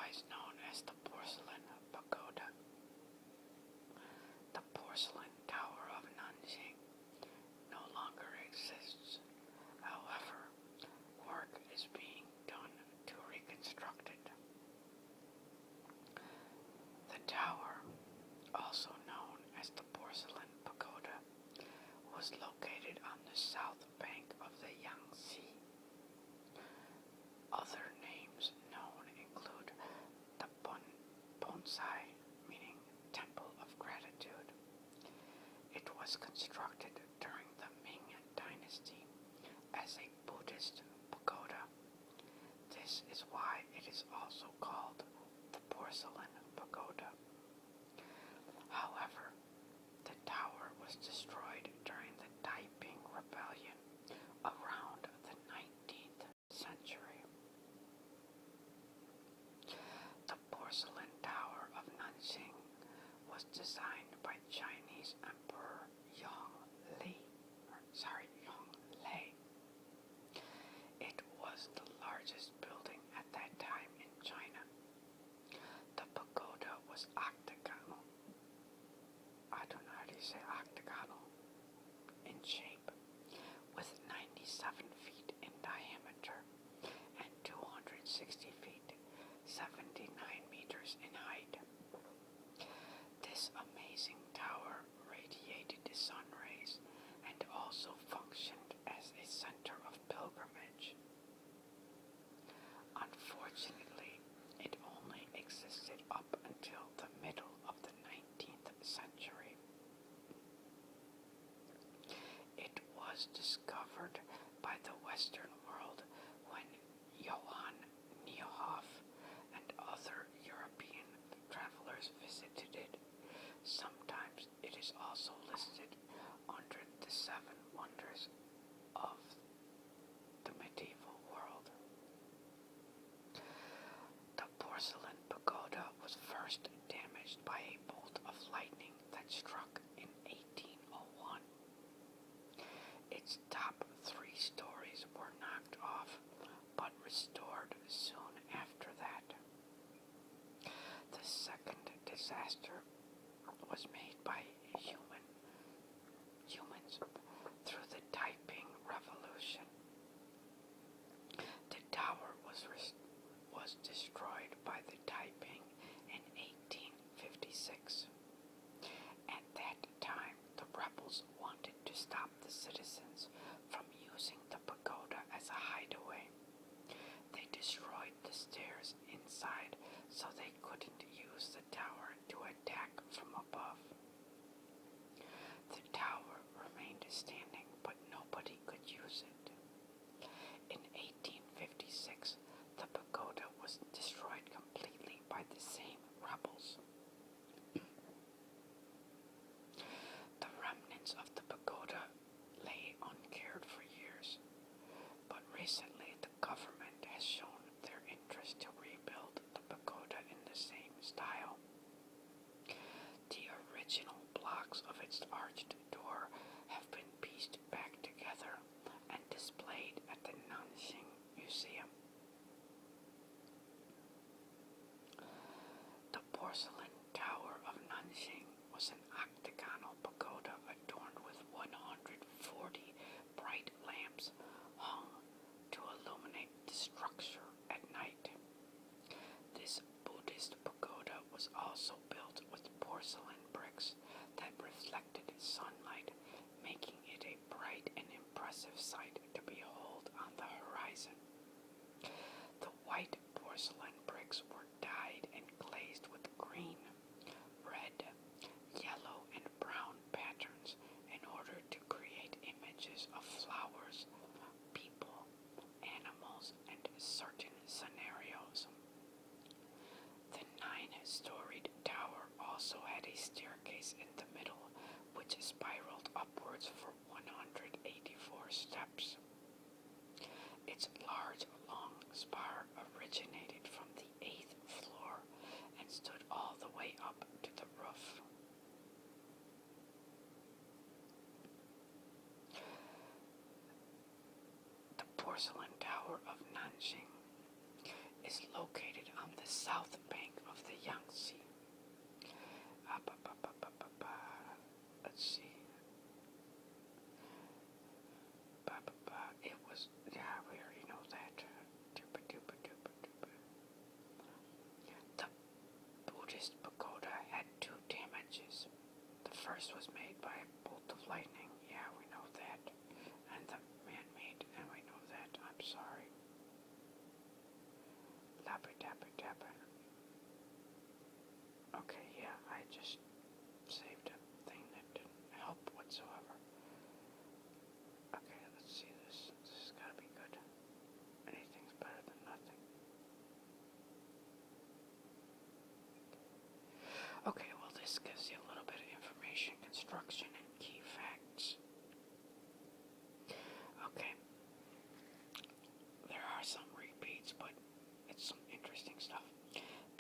otherwise known as the Porcelain Pagoda. The Porcelain Tower of Nanjing no longer exists. However, work is being done to reconstruct it. The tower, also known as the Porcelain Pagoda, was located on the south bank of the Yangtze. Other names known include the bonsai, meaning Temple of Gratitude. It was constructed during the Ming Dynasty as a Buddhist pagoda. This is why it is also called the Porcelain Pagoda. However, the tower was destroyed during the Taiping Rebellion around the 19th century. The Porcelain Tower of Nanjing was designed by Chinese Emperor Yongle. It was the largest building at that time in China. The pagoda was octagonal. I don't know how to say octagonal in shape, with 97 feet in diameter and 260 feet, 79 meters in height. This amazing tower radiated the sun rays and also functioned as a center of pilgrimage. Unfortunately, it only existed up until the middle of the 19th century. It was discovered by the Western world when Johann Niehoff and other European travelers visited it. Sometimes it is also listed under the 7 wonders of the medieval world. The Porcelain Pagoda was first damaged by a bolt of lightning that struck in 1801. Its top 3 stories were knocked off, but restored soon after that. The second disaster was made by humans through the Taiping Revolution. The tower was destroyed by the Taiping in 1856. At that time, the rebels wanted to stop the citizens from using the pagoda as a hideaway. They destroyed the stairs inside so they couldn't use the tower to attack from above. The tower remained standing, but nobody could use it. In 1856, the pagoda was destroyed completely by the same rebels. The remnants of the pagoda lay uncared for years, but recently the government has shown their interest to rebuild the pagoda in the same style. The original blocks of its arched door have been pieced back together and displayed at the Nanjing Museum. The Porcelain Tower of Nanjing was an octagonal pagoda adorned with 140 bright lamps hung to illuminate the structure at night. This Buddhist pagoda was also built with porcelain bricks that reflected sunlight, making it a bright and impressive sight to behold on the horizon. The white porcelain bricks were dyed and glazed with green, red, yellow, and brown patterns in order to create images of flowers, people, animals, and certain scenarios. The 9-storied tower also had a staircase in the middle, which spiraled upwards for 184 steps. Its large, long spire originated from the 8th floor and stood all the way up to the roof. The Porcelain Tower of Nanjing is located on the south bank of the Yangtze. Let's see. It was, yeah, we already know that. The Buddhist pagoda had two damages. The first was made by a bolt of lightning. Yeah, we know that. And the man-made, and we know that. I'm sorry. Lappa dappa dappa. Okay, yeah, I just saved a thing that didn't help whatsoever. Okay, let's see this. This has got to be good. Anything's better than nothing. Okay, well, this gives you a little bit of information, construction, and key facts. Okay, there are some repeats, but it's some interesting stuff.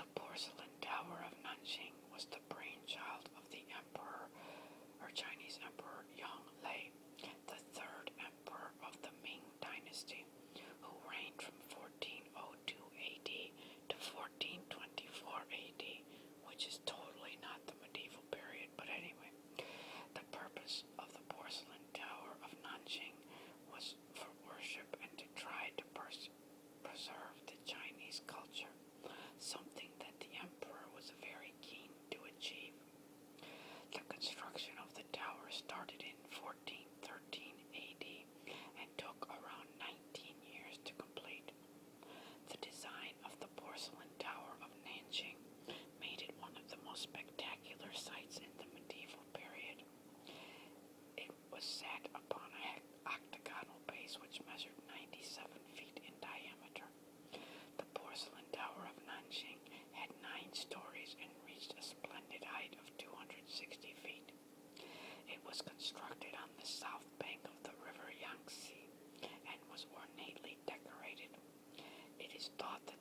The Porcelain Tower of Nanjing was the brainchild of the Emperor, or Chinese Emperor Yonglei, the third emperor of the Ming Dynasty, who reigned from 1402 AD to 1424 AD, which is totally not the medieval period, but anyway. The purpose of the Porcelain Tower of Nanjing was for worship and to try to preserve the Chinese culture, something that the emperor was very keen to achieve. The construction of the tower started in 1413 AD and took around 19 years to complete. The design of the Porcelain Tower of Nanjing made it one of the most spectacular sights in the medieval period. It was set upon an octagonal base which measured 97 feet in diameter. The Porcelain Tower of Nanjing had 9 stories and reached a splendid height of 260 feet. It was constructed on the south bank of the river Yangtze and was ornately decorated. It is thought that